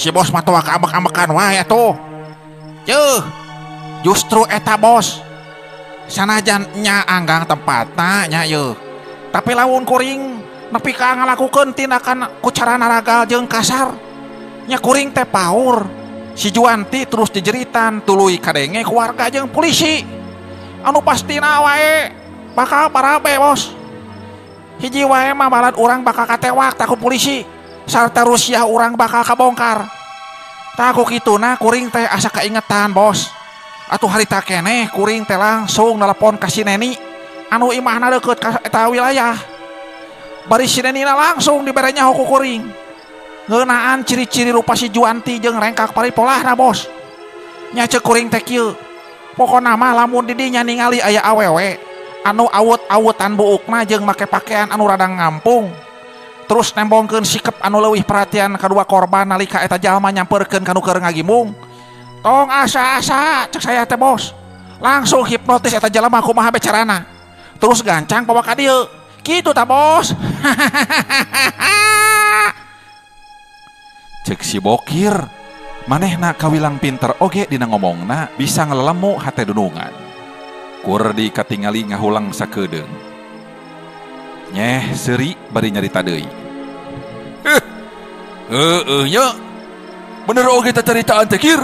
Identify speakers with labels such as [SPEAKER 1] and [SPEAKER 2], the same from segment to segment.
[SPEAKER 1] si bos mah tuh ambek-ambekan wae atuh. Yeuh, justru eta bos. Sanajan nya anggang tempatna nya yeuh. Tapi lamun kuring nepi ka ngalakukeun tindakan ku cara naragal jeung kasar. Nya kuring teh paur. Si Juanti terus dijeritan tuluy kadenge keluarga jeung polisi. Anu pastina wae bakal barabe bos. Hiji wae mah balad urang bakal katewak takut polisi. Sarta Rusia urang bakal kabongkar. Taku kituna kuring teh asa kaingetan bos. Atuh harita keneh kuring teh langsung nelpon ka si Neni anu imahna deukeut ka eta wilayah. Bari si Neni langsung dibere nyaho ku kuring. Ngeunaan ciri-ciri rupa si Juanti jeung rengkak paripolahna bos. Nya ceuk kuring teh kieu. Pokona mah lamun di dinya ningali aya awewe anu awut-awutan buukna jeung make pakaian anu rada ngampung. Terus nembongkeun sikep anu leuwih perhatian kadua korban nalika eta jalma nyamperkeun kanu keur ngagimung. Tong asa-asa cek saya teh bos. Langsung hipnotis eta jalma kumaha becarana. Terus gancang bawa ka dieu. Kitu ta bos.
[SPEAKER 2] Cek si Bokir, manehna kawilang pinter oge dina ngomongna bisa ngelelemu hate dunungan. Kurdi katingali ngahulang sakedeung. Nyeh seuri bari nyarita deui.
[SPEAKER 3] Nya. Bener oge teh caritaan teh Kir.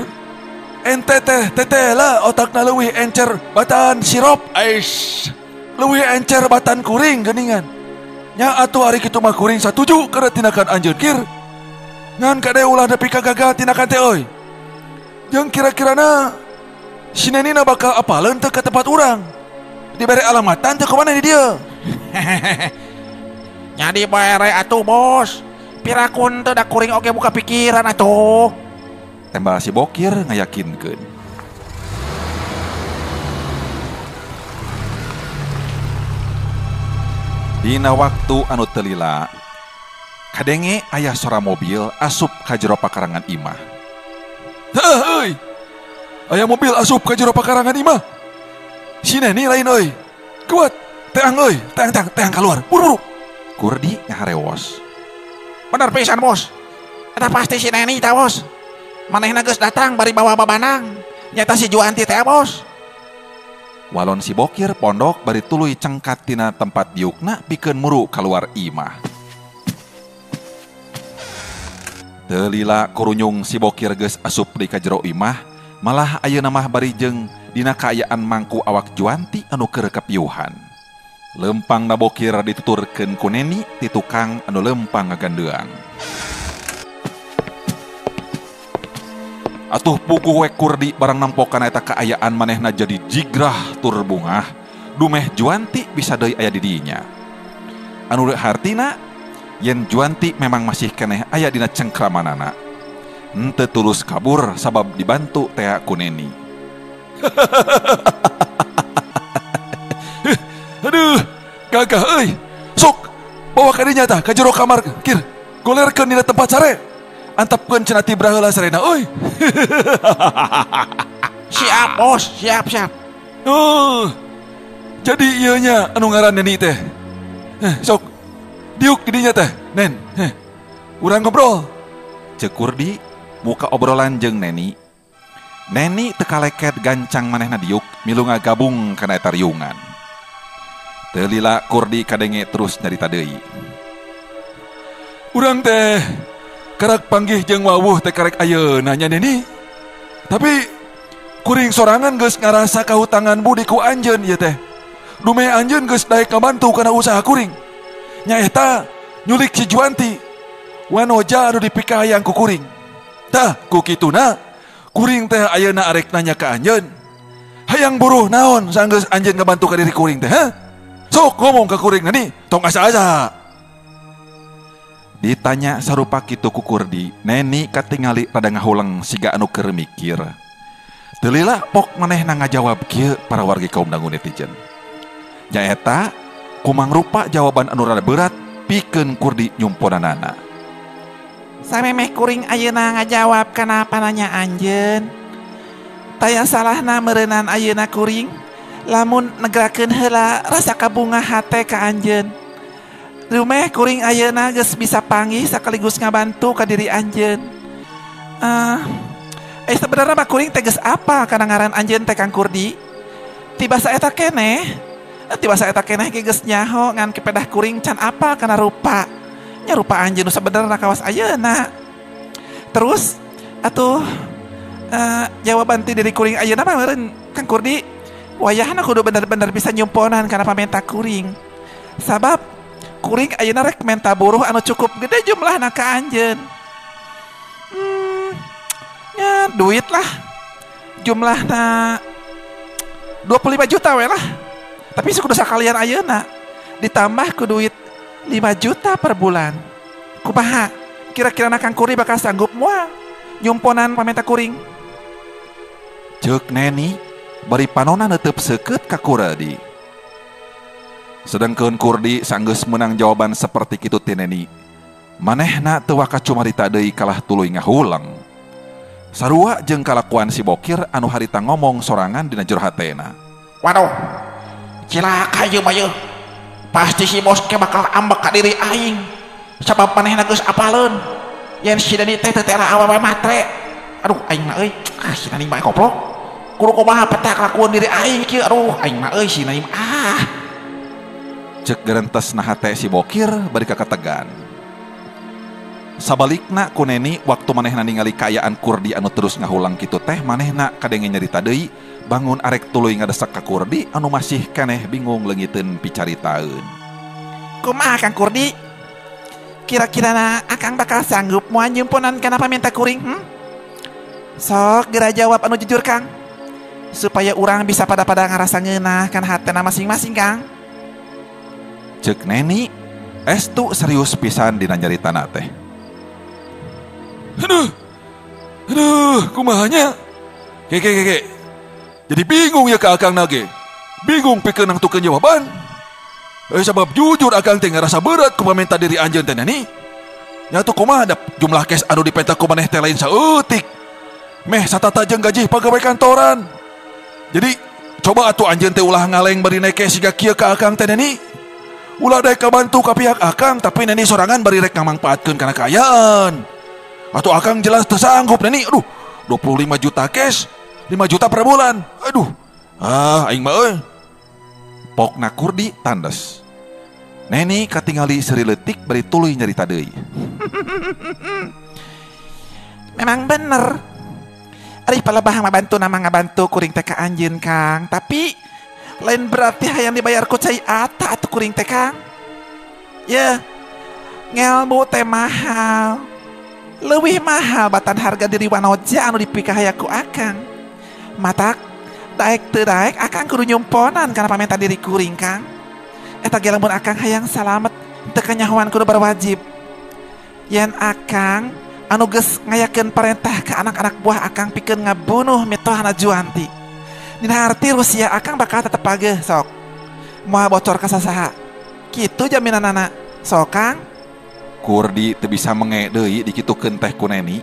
[SPEAKER 3] Ente teh lah otakna leuwih encer batan sirop. Aish. Leuwih encer batan kuring geuningan. Nya atuh ari kitu mah kuring satuju kana tindakan anjeun Kir. Ngan kade ulah nepi ka gagal tindakan teh euy. Jeung kira-kirana si Nenina bakal apaleun teh ka tempat urang. Dibere alamatan teh kumana di dieu.
[SPEAKER 1] Jadi bare atuh bos. Pirakun teu da kuring oge buka pikiran atuh.
[SPEAKER 2] Tembal si Bokir ngayakinkeun. Dina waktu anu teu lila, kadenge aya sora mobil asup ka jero pakarangan imah.
[SPEAKER 3] Heuh euy. Aya mobil asup ka jero pakarangan imah. Si Neni lain euy. Kuat. Teang euy, teang keluar. Buru-buru.
[SPEAKER 2] Kurdi ngaharewos.
[SPEAKER 1] Bener pisan bos. Eta pasti si Neni teh bos. Manehna geus datang bari bawa babanang. Nyata si Juanti teh bos.
[SPEAKER 2] Walon si Bokir pondok bari tuluy cengkat tina tempat diukna pikeun muru keluar imah. Teu lila kurunyung si Bokir geus asup di ka jero imah, malah ayeuna mah bari jeung dina kaayaan mangku awak Juanti anu keur kapiuhan. Lempang na Bokir dituturkeun ku Neni ti tukang anu lempang ngagandeang. Atuh puguh we Kurdi barang nampokan eta kaayaan manehna jadi jigrah tur bungah, dumeh Juanti bisa deui aya di dinya. Anu hartina yen Juanti memang masih keneh aya dina cengkramanana. Henteu tulus kabur sabab dibantu tea ku Neni.
[SPEAKER 3] Aduh, gagah euy. Sok bawa ka dinya tah ka jero kamar Kir. Golerkeun dina tempat sare. Antapkeun cenah tibra heula sarena euy.
[SPEAKER 1] Siap bos, siap.
[SPEAKER 3] Oh. Jadi ieu nya anu ngaran Neni teh. Sok diuk di dinya teh, Nen. Urang ngobrol.
[SPEAKER 2] Cek Kurdi muka obrolan jeung Neni. Neni teu kaleket gancang manehna diuk milu ngagabung kana eta riungan. Teu lila Kurdi kadenge terus nyarita deui.
[SPEAKER 3] Urang teh karak panggih jeung wawuh teh karek ayeuna nya Neni. Tapi kuring sorangan geus ngarasa kahutangan budi ku anjeun ieu teh. Dume anjeun geus daek ngabantu kana usaha kuring. Nya eta nyulik si Juanti. Wanoja anu dipikahayang ku kuring. Tah ku kituna kuring teh ayeuna arek nanya ka anjeun. Hayang buruh naon sanggeus anjeun ngabantu ka diri kuring teh, ha? Sok ngomong ka kuring Neni, tong asa-asa.
[SPEAKER 2] Ditanya sarupa kitu ku Kurdi, Neni katingali rada ngahulang siga anu keur mikir. Teu lila pok manehna ngajawab kieu para wargi kaum dangu netizen. Nyaeta kumang rupa jawaban anu rada berat pikeun Kurdi nyumponanana.
[SPEAKER 1] Samemeh kuring ayeuna ngajawab kana pananya anjeun. Taya salahna meureunnan ayeuna kuring lamun negrakeun heula rasa kabungah hate ka anjeun. Lumeh kuring ayeuna geus bisa panggih sakaligus ngabantu ka diri anjeun. Sebenarnya mah kuring teges apa karena ngaran anjeun teh Kang Kurdi? Tiba saeta keneh. Tiba saeta keneh ge geus nyaho ngan kepedah kuring can apa karena rupa. Nya rupa anjeun nu sabenerna kawas ayeuna. Terus atuh jawaban ti dari kuring ayeuna mah meureun Kang Kurdi. Wayahna kudu bener-bener bisa nyumponan karena pamenta kuring. Sabab kuring ayeuna rek menta buruh anu cukup gede jumlahna ka anjeun. Ya duit lah jumlahna 25 juta we lah. Tapi kudu sakalian ayeuna ditambah ku duit 5 juta per bulan. Kumaha? Kira-kira Kang Kurdi bakal sanggup moal nyumponan pamenta kuring?
[SPEAKER 2] Ceuk Neni bari panona neuteub seukeut ka Kurdi. Sedengkeun Kurdi sanggeus menang jawaban seperti kitu ti Neni. Manehna teu waka cumarita deui kalah tuluy ngahulang. Sarua jeung kalakuan si Bokir anu harita ngomong sorangan dina jero hatena.
[SPEAKER 1] Waduh, cilaka ieu mah ieu. Pasti si bos ke bakal ambek ka diri aing. Sabab manehna geus apaleun. Yen si Dani teh teu tera awewe matre. Aduh aing mah euy, si Dani mah goblok. Kudu kumaha peta kelakuan diri aing kieu. Aduh aing mah euy si Dani
[SPEAKER 2] Cek gerentesna hate si Bokir bari kategan. Sabalikna ku Neni waktu manehna ningali kaayaan Kurdi anu terus ngahulang kitu teh manehna kadenge nyarita deui bangun arek tuluy ngadesak ka Kurdi anu masih keneh bingung leungiteun picaritaeun.
[SPEAKER 1] Kumaha Kang Kurdi? Kira-kira akang bakal sanggup moal nyumponan kana pamenta kuring? Sok geura jawab anu jujur Kang. Supaya urang bisa pada ngarasa ngeunah kan hatena masing-masing Kang.
[SPEAKER 2] Ceuk Neni estu serius pisan dina nyaritana teh.
[SPEAKER 3] Aduh, kumahanya? Keke. Jadi bingung ya ke akang nage. Bingung pikeun nangtukeun jawaban. Sabab jujur akang teh ngarasa berat ku pamenta diri anjeun teh Neni. Nya tuh kumaha da jumlah cash anu dipeta ku maneh teh lain saeutik. Meh satata jeung gaji pagawe kantoran. Jadi coba atuh anjeun teh ulah ngaleng bari naik cash siga kieu ka akang teh Neni. Ulah daek kabantu ka pihak akang tapi Neni sorangan bari rek ngamangpaatkeun kana kaayaan. Atau akang jelas tersanggup Neni. Aduh 25 juta cash 5 juta per bulan. Aduh aing mah euy.
[SPEAKER 2] Pokna Kurdi tandes. Neni katingali seri leutik bari tuluy nyarita deui.
[SPEAKER 1] Memang bener. Ari palebah ngabantu nama ngabantu kuring teh ka anjeun Kang. Tapi lain berarti hayang dibayar ku cai ata atuh kuring teh Kang. Ya ngelmu teh mahal. Leuwih mahal batan harga diri wanoja anu dipikahaya ku akang. Matak daek teu daek akang kudu nyumponan kana pamenta diri kuring Kang. Eta ge lamun akang hayang salamet teu kanyahoan kudu berwajib. Yen akang anu geus ngayakeun parentah ka anak-anak buah akang pikeun ngabunuh mitohna Juanti. Dina arti Rusia akang bakal tetep pageuh sok. Moal bocor ka sasaha. Kitu jaminanana. Sok Kang.
[SPEAKER 2] Kurdi teu bisa menge deui dikitukeun teh ku Neni.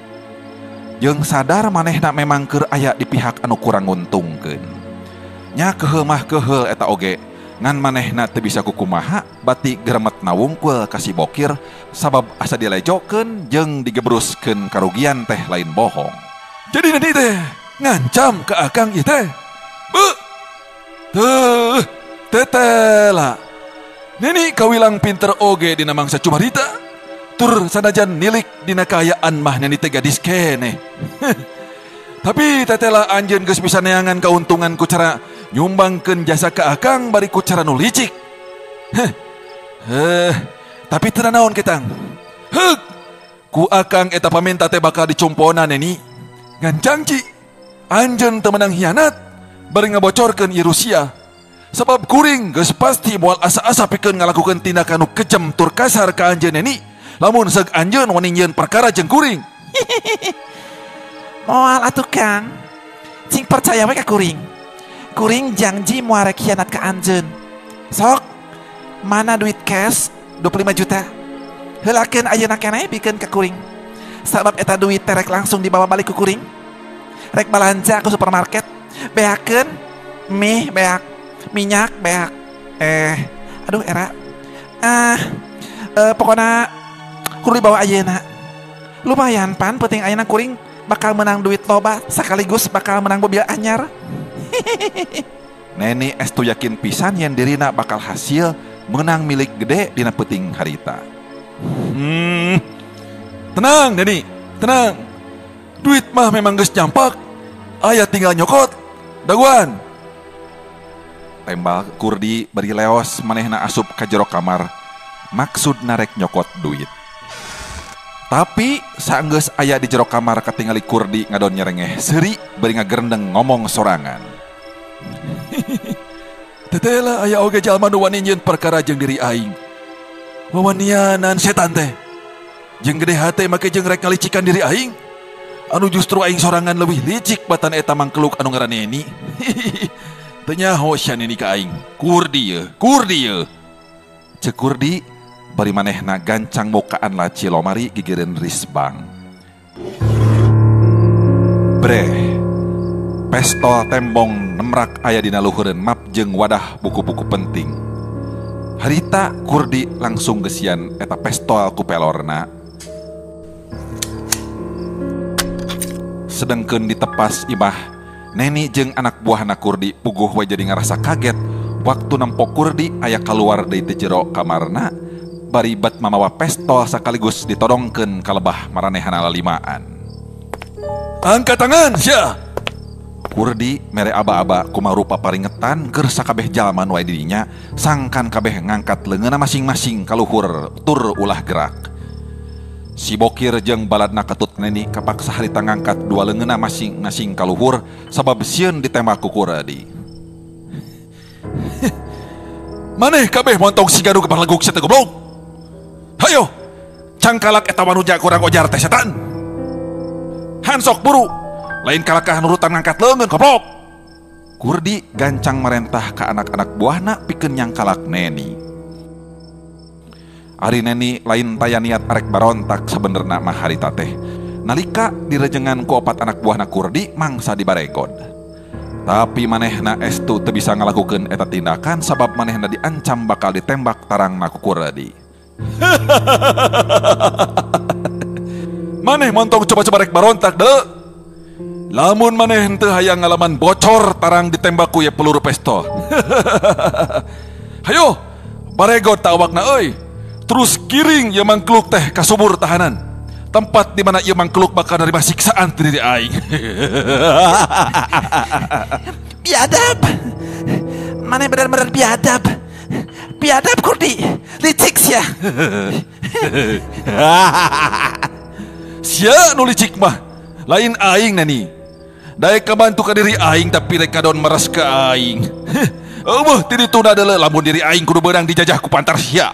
[SPEAKER 2] Jeung sadar manehna memang keur aya di pihak anu kurang nguntungkeun. Nya keheul mah keheul eta oge, ngan manehna teu bisa kukumaha bati gremetna wungkul ka si Bokir sabab asa dilejokeun jeung digebruskeun karugian teh lain bohong.
[SPEAKER 3] Jadi Neni teh ngancam ke akang ieu teh. Tetela. Neni kawilang pinter oge dina mangsa cumarita. Tur sanajan nilik dina kaayaan mah Neni teh gadis keneh. Tapi tetela anjeun geus bisa neangan kauntungan ku cara nyumbangkeun jasa ka akang bari ku cara nu licik. Tapi teu naon ketang. Ku akang eta pamenta teh bakal dicumpona Neni. Ngan janji anjeun teu meunang hianat bari ngabocorkeun ieu Rusia. Sebab kuring geus pasti moal asa-asa pikeun ngalakukeun tindakan nu kejem tur kasar ka anjeun Neni. Lamun seug anjeun wani nyieun perkara jeung kuring.
[SPEAKER 1] Moal atuh Kang. Cing percaya we ka kuring. Kuring janji moal rek hianat ka anjeun. Sok. Mana duit cash 25 juta. Heulakeun ayeuna keneh pikeun ka kuring. Sabab eta duit teh rek langsung dibawa balik ku kuring. Rek balanja ke supermarket. Beakeun mie beak, minyak beak. Aduh era. Pokona kudu dibawa ayeuna. Lumayan pan penting ayeuna kuring
[SPEAKER 2] bakal menang duit loba sekaligus bakal menang mobil anyar. Neni estu yakin pisan yen dirina bakal hasil menang milik gede dina peuting harita.
[SPEAKER 3] Tenang Neni, tenang. Duit mah memang geus nyampak. Aya tinggal nyokot. Daguan.
[SPEAKER 2] Tembal Kurdi bari leos manehna asup ka jero kamar. Maksud narek nyokot duit. Tapi saenggeus aya di jero kamar katingali Kurdi ngadon nyerengeh seuri bari ngagerendeng ngomong sorangan.
[SPEAKER 3] Tetela aya oge jalma nu wani nyieun perkara jeung diri aing. Wawanianan setan teh. Jeung gede hate make jeung rek ngalicikan diri aing. Anu justru aing sorangan leuwih licik batan eta mangkeluk anu ngaran Neni. Teu nyaho sia Neni ka aing. Kurdi ye. Cek Kurdi bari manehna gancang mukaan laci lomari gigireun risbang. Pestol tembong nemrak aya dina luhureun map jeung wadah buku-buku penting. Harita Kurdi langsung gesian eta pestol ku pelorna. Sedengkeun ditepas imah, Neni jeung anak buahna Kurdi puguh we jadi ngarasa kaget waktu nempok Kurdi aya keluar dari jero kamarna bari bat mamawa pestol sekaligus ditodongkeun ka lebah maranehana lalimaan. Angkat tangan sia.
[SPEAKER 2] Kurdi mere aba-aba kumaha rupa paringetan keur sakabeh jalma nu aya di dinya sangkan kabeh ngangkat leungeunna masing-masing ka luhur tur ulah gerak. Si Bokir jeung baladna ketut Neni kapaksa harita ngangkat dua leungeunna masing-masing ka luhur sabab sieun ditembak ku Kurdi.
[SPEAKER 3] Maneh kabeh montong sigadu ke parleguk sia teh goblok. Hayo, cangkalak eta manuja kurang ojar teh setan. Hansok buru, lain kalakah nurutan ngangkat leungeun goblok.
[SPEAKER 2] Kurdi gancang merentah ka anak-anak buahna pikeun nyangkalak Neni. Ari Neni lain taya niat arek barontak sabenerna mah harita teh. Nalika direjengan ku opat anak buahna Kurdi mangsa dibaregod. Tapi manehna estu teu bisa ngalakukeun eta tindakan sabab manehna diancam bakal ditembak tarangna ku Kurdi.
[SPEAKER 3] Maneh montong coba-coba rek barontak deh. Lamun maneh henteu hayang ngalaman bocor tarang ditembak ku ye peluru pistol. Hayo, baregod ta awakna euy. Terus kiring ye mangkluk teh ka sumur tahanan. Tempat di mana ye mangkluk bakal nerima siksaan ti diri aing.
[SPEAKER 1] Biadab. Maneh bener-bener biadab. Biadab Kurdi. Licik sia.
[SPEAKER 3] Sia nu licik mah lain aing Neni. Daek kabantu ka diri aing tapi rek kadon meres ka aing. Eueuh ti dituna deuleu lamun diri aing kudu beurang dijajah ku pantar sia.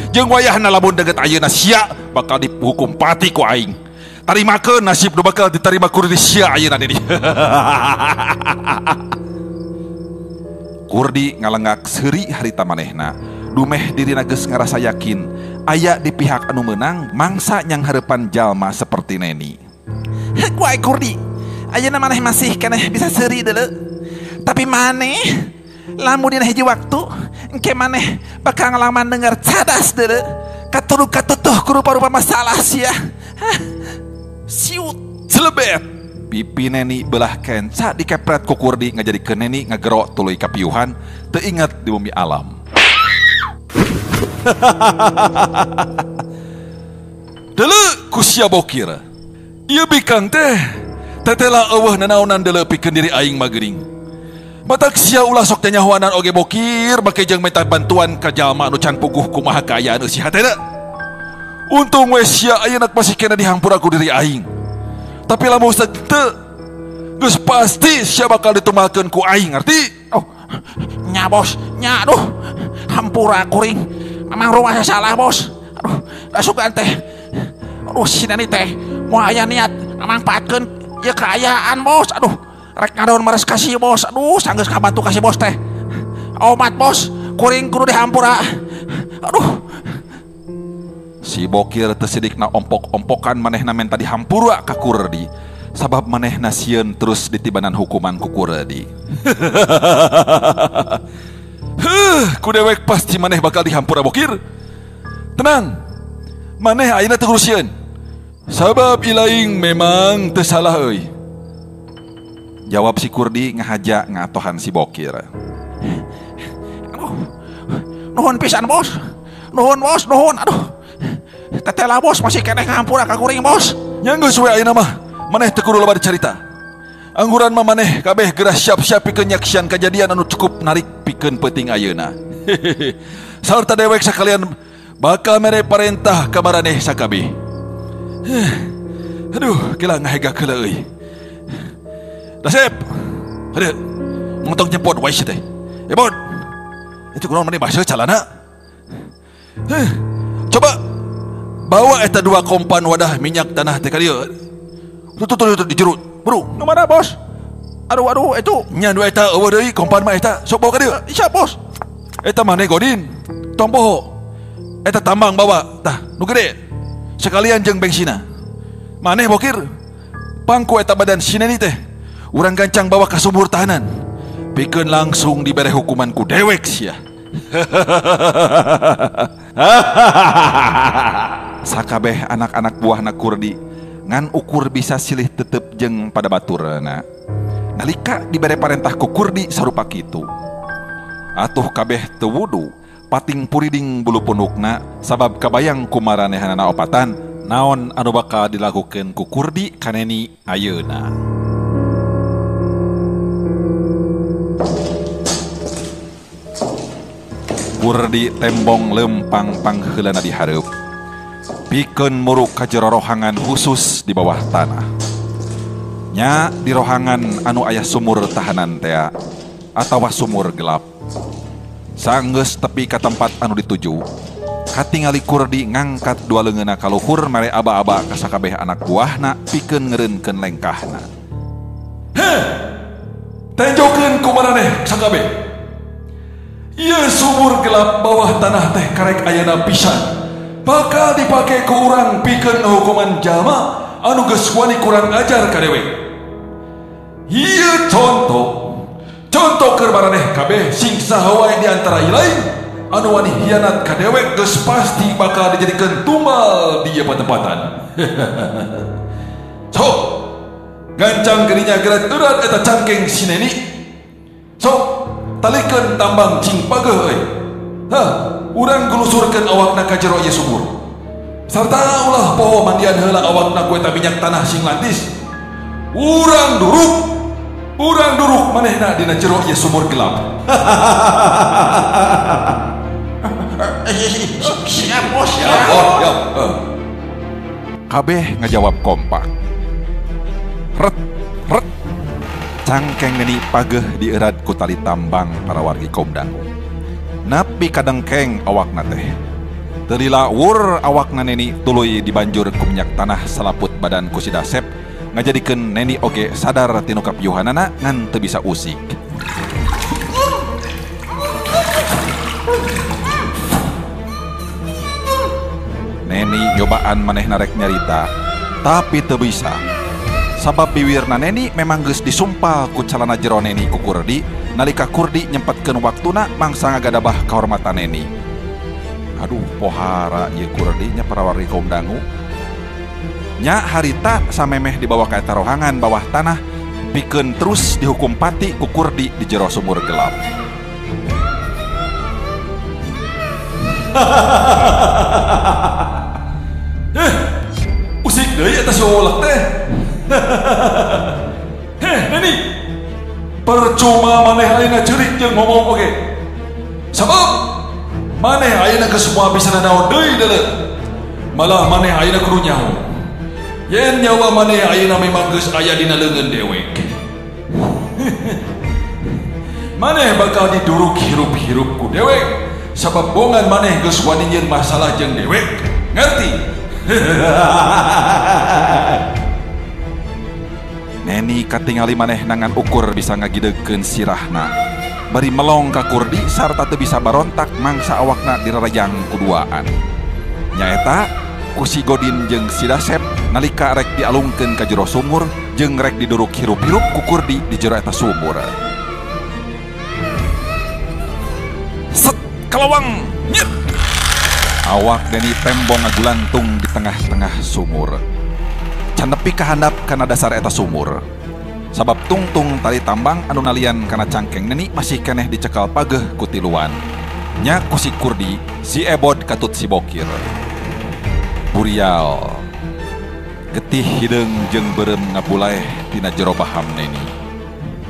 [SPEAKER 3] Jeung wayahna lamun deuget ayeuna sia bakal dihukum pati ku aing. Tarimakeun nasib nu bakal ditarima Kurdi sia ayeuna Neni.
[SPEAKER 2] Kurdi ngalenggak seuri harita manehna. Dumeh dirina geus ngarasa yakin aya di pihak anu menang mangsa nyang hareupan jalma seperti Neni.
[SPEAKER 1] Kuai Kurdi, ayeuna maneh masih keneh bisa seuri deuleu. Tapi maneh lamun dina hiji waktu engke maneh bakal ngalaman denger cadas deuleu. Katuduh-katutuh ku rupa-rupa masalah sia. Siut celebet.
[SPEAKER 2] Pipi Neni belah kenca dikepret ku Kurdi ngajadikeun Neni ngagero tuluy kapiuhan teu inget di bumi alam.
[SPEAKER 3] Deuleu ku sia Bokir. Ieu bikang teh tetela eueuh nanaonan deuleu pikeun diri aing mah geuning. Matak sia ulah sok nyahoanan oge Bokir make jeung minta bantuan ka jalma anu can puguh kumaha kaayaan eusi hatena. Untung we sia ayeuna masih kena dihampura ku diri aing. Tapi lamun teu geus pasti sia bakal ditumbalkeun ku aing ngarti?
[SPEAKER 1] Oh, nya bos, nya aduh. Hampura kuring. Memang rumah salah bos. Aduh, dasukan teh. Aduh si Neni teh moal aya niat mangpaatkeun ieu kaayaan bos. Aduh, rek ngadoon meres ka si bos. Aduh, sanggeus kabantu ka si bos teh. Omat bos, kuring kudu dihampura. Aduh.
[SPEAKER 2] Si Bokir teu sidikna ompok-ompokan manehna menta dihampura ka Kurdi sabab manehna sieun terus ditibanan hukuman ku Kurdi.
[SPEAKER 3] Ku dewek pasti maneh bakal dihampura Bokir. Tenang. Maneh ayeuna teu ngurusieun. Sabab ilaing memang tersalah euy.
[SPEAKER 2] Jawab si Kurdi ngahaja ngatohan si Bokir.
[SPEAKER 1] Aduh, nuhun pisan bos. Nuhun bos, nuhun. Aduh, tetela bos masih keneh ngampura ka kuring bos.
[SPEAKER 3] Nyanggeus we ayeuna mah, maneh teu kudu loba dicarita. Angguran mah maneh kabeh geura siap-siap pikeun nyaksian kajadian anu cukup narik pikeun peuting ayeuna. Sarta dewek sakalian bakal mere parentah ka maraneh sakabeh. Aduh, gila ngahega keula euy. Dasep. Hade, ngotong nyepot wae teh. Ebot. Itu kunaon maneh bahasa calana? Coba bawa eta 2 kompan wadah minyak tanah teh ka dieu. Tuh dijerut. Bro,
[SPEAKER 1] Nu mana bos? Aduh, itu.
[SPEAKER 3] nya nu eta eueuh deui kompan mah eta. Sok bawa ka dieu.
[SPEAKER 1] Siap bos.
[SPEAKER 3] Eta maneh Godin. Tong poho. Eta tambang bawa. Tah, nu gede. Sekalian jeung bengsina. Maneh Bokir. Pangku eta badan sineni teh. Urang gancang bawa ka sumur tahanan. Pikeun langsung dibere hukuman ku dewek sia.
[SPEAKER 2] Sakabeh anak-anak buahna Kurdi ngan ukur bisa silih tetep jeung pada baturna. Nalika dibere parentah ku Kurdi sarupa kitu. Atuh kabeh teu wudu, pating puriding bulu punukna sabab kabayang ku maranehanana opatan naon anu bakal dilakukeun ku Kurdi kaneni ayeuna. Kurdi tembong lempang pangheulana di hareup. Pikeun muruk ka jero rohangan khusus di bawah tanah. Nya di rohangan anu aya sumur tahanan tea atawa sumur gelap. Sanggeus tepi ka tempat anu dituju, katingali Kurdi ngangkat 2 leungeunna ka luhur mere aba-aba ka sakabeh anak buahna pikeun ngeureunkeun lengkahna.
[SPEAKER 3] Tenjokeun ku maraneh sakabeh. Ieu sumur gelap bawah tanah teh karek ayeuna pisan bakal dipake ku urang pikeun ngahukuman jalma anu geus wani kurang ajar ka dewek. Ieu contoh keur maraneh kabeh sing saha wae di antara ilaing anu wani hianat ka dewek geus pasti bakal dijadikeun tumbal di ieu patempatan. Sok gancang geuninnya gerat eurat eta cangkeng sineni. Sok talikeun tambang cing pageuh euy. Urang gulusurkeun awakna ka jero ieu sumur. Sarta ulah poho mandian heula awakna ku eta minyak tanah sing lantis. Urang duruk manehna dina jero ieu sumur gelap.
[SPEAKER 1] Siap bos.
[SPEAKER 3] Ya.
[SPEAKER 2] Kabeh ngajawab kompak. Ret. Cangkeng neni pageuh dierat ku tali tambang para wargi kaum dangu. Napi kadengkeng awakna teh. Teu lila wur awakna neni tuluy dibanjur ku minyak tanah salaput badan ku si Dasep ngajadikeun neni oge sadar tinu kapiyuhanana ngan teu bisa usik. Neni nyobaan manehna rek nyarita, tapi teu bisa. Sabab biwirna neni memang geus disumpal ku calana jero neni ku Kurdi nalika Kurdi nyempetkeun waktuna mangsa ngagadabah kahormatan neni. Aduh pohara ieu Kurdi nya para wargi kaum dangu. Nya harita samemeh dibawa ka eta rohangan bawah tanah pikeun terus dihukum pati ku Kurdi di jero sumur gelap.
[SPEAKER 3] Usik deui eta solak teh. Neni, percuma maneh ayeuna ceurik jeung ngomong oge. Sabab maneh ayeuna geus moal bisa nanaon deui deuleu. Malah maneh ayeuna kudu nyaho. Yen nyawa maneh ayeuna memang geus aya dina leungeun dewek. Maneh bakal diduruk hirup-hirup ku dewek. Sabab bongan maneh geus wani nyieun masalah jeung dewek. Ngerti?
[SPEAKER 2] Neni katingali maneh nangan ukur bisa ngagidekeun sirahna. Bari melong ka Kurdi sarta teu bisa barontak mangsa awakna dirarayang kuduaan. Nyaeta ku si Godin jeung si Dasep nalika rek dialungkeun ka jero sumur jeung rek diduruk hirup-hirup ku Kurdi di jero eta sumur. Set kelawang nyet. Awak Neni tembong ngagulantung di tengah-tengah sumur. can nepi ka handap kana dasar eta sumur. Sabab tungtung tali tambang anu nalian kana cangkeng neni masih keneh dicekal pageh ku tiluan. Nya ku si Kurdi, si Ebod katut si Bokir. Burial getih hideung jeung beureum ngabulaeh tina jero baham neni.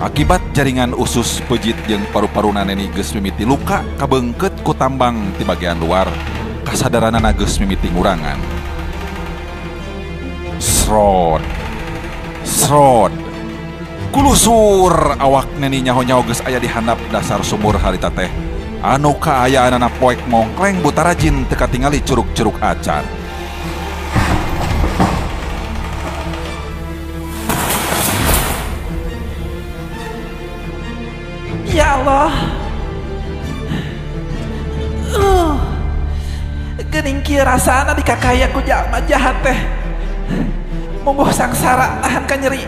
[SPEAKER 2] Akibat jaringan usus pejit jeung paru-paruna neni geus mimiti luka kabeungkeut ku tambang ti bagian luar, kasadaranana geus mimiti ngurangan. Srod kulusur awak neni nyaho-nyaho geus aya di handap dasar sumur harita teh. Anu kaayaanana poek mongkleng buta rajin teu katingali curug-curug acan.
[SPEAKER 4] Ya Allah, geuning kieu rasana dikakaya ku jalma jahat teh. Mungguh sangsara tahan ka nyeri.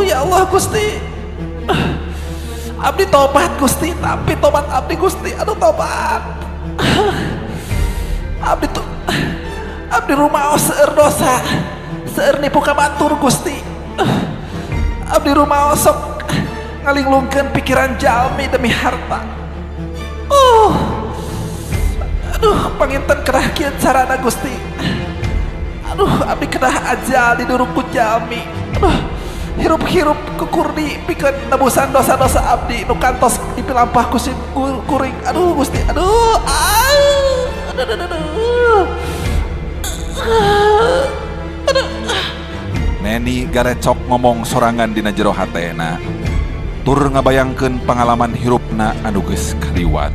[SPEAKER 4] Ya Allah Gusti. Abdi tobat Gusti, tapi tobat abdi Gusti, aduh tobat. Abdi rumaos seueur dosa, seueur nipu ka batur Gusti. Abdi rumaos sok ngalinglungkeun pikiran jalmi demi harta. Aduh, panginten kedah kieu carana Gusti. Aduh, abdi kedah ajal diduruk ku jalmi. Aduh, hirup-hirup ku Kurdi pikeun nebusan dosa-dosa abdi nu kantos dipilampah ku si kuring. Aduh Gusti, aduh.
[SPEAKER 2] Neni garecok ngomong sorangan dina jero hatena. Tur ngabayangkeun pangalaman hirupna anu geus kaliwat.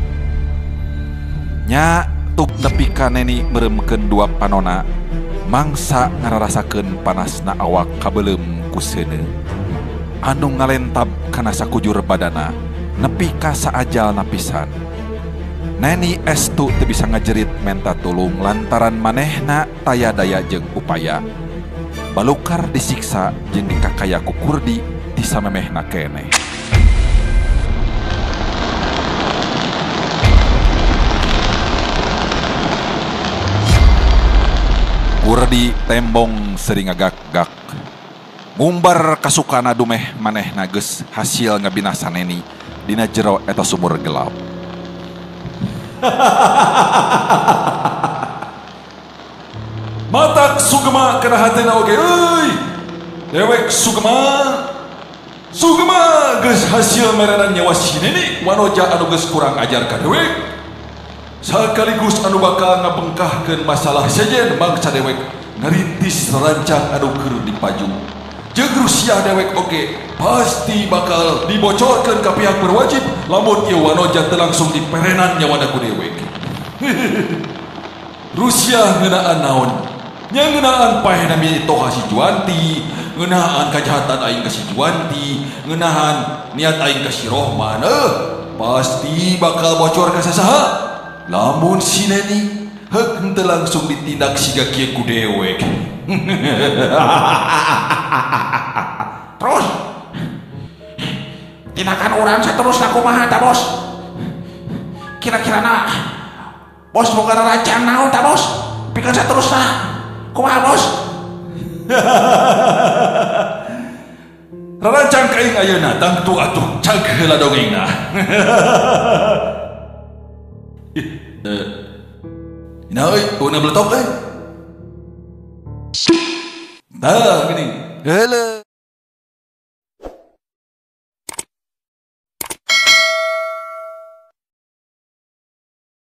[SPEAKER 2] Nya tuk nepi ka neni meremkeun dua panona, mangsa ngararasakeun panasna awak kabeulem ku seuneu. Anu ngalentab kana sakujur badana nepi ka saajalna pisan. Neni estu teu bisa ngajerit menta tulung lantaran manehna taya daya jeung upaya. Balukar disiksa jeung dikakaya ku Kurdi ti samemehna keneh. Kurdi tembong sering ngagak-gak. Ngumbar kasukana dumeh manehna geus hasil ngabinasa neni dina jero eta sumur gelap.
[SPEAKER 3] Matak sugema kana hatena oge euy. Dewek sugema geus hasil merenan nyawa si neni wanoja anu geus kurang ajar ka dewek. Sakaligus anu bakal ngabengkahkeun masalah sejen bangsa dewek ngerintis rancang anu keur dipaju. Jeung Rusia dewek oge pasti bakal dibocorkeun ka pihak berwajib lamun ieu wanoja teu langsung diperenan nyawana ku dewek. Rusia ngeunaan naon? Nya ngeunaan paehna mitoha si Juanti, ngeunaan kajahatan aing ka si Juanti, ngeunaan niat aing ka si Rohman. Pasti bakal bocor ka sasaha. Lamun si neni heuk henteu langsung ditindak siga kieu ku dewek.
[SPEAKER 1] Terus tindakan orang saterusna kumaha ta bos? Kira-kirana bos boga rancang naon ta bos? Pikeun saterusna kumaha bos?
[SPEAKER 3] Rarancang ka aing ayeuna tangtu atuh cag heula dongengna. Nah, una beletok Tah gini.
[SPEAKER 2] Heuleuh.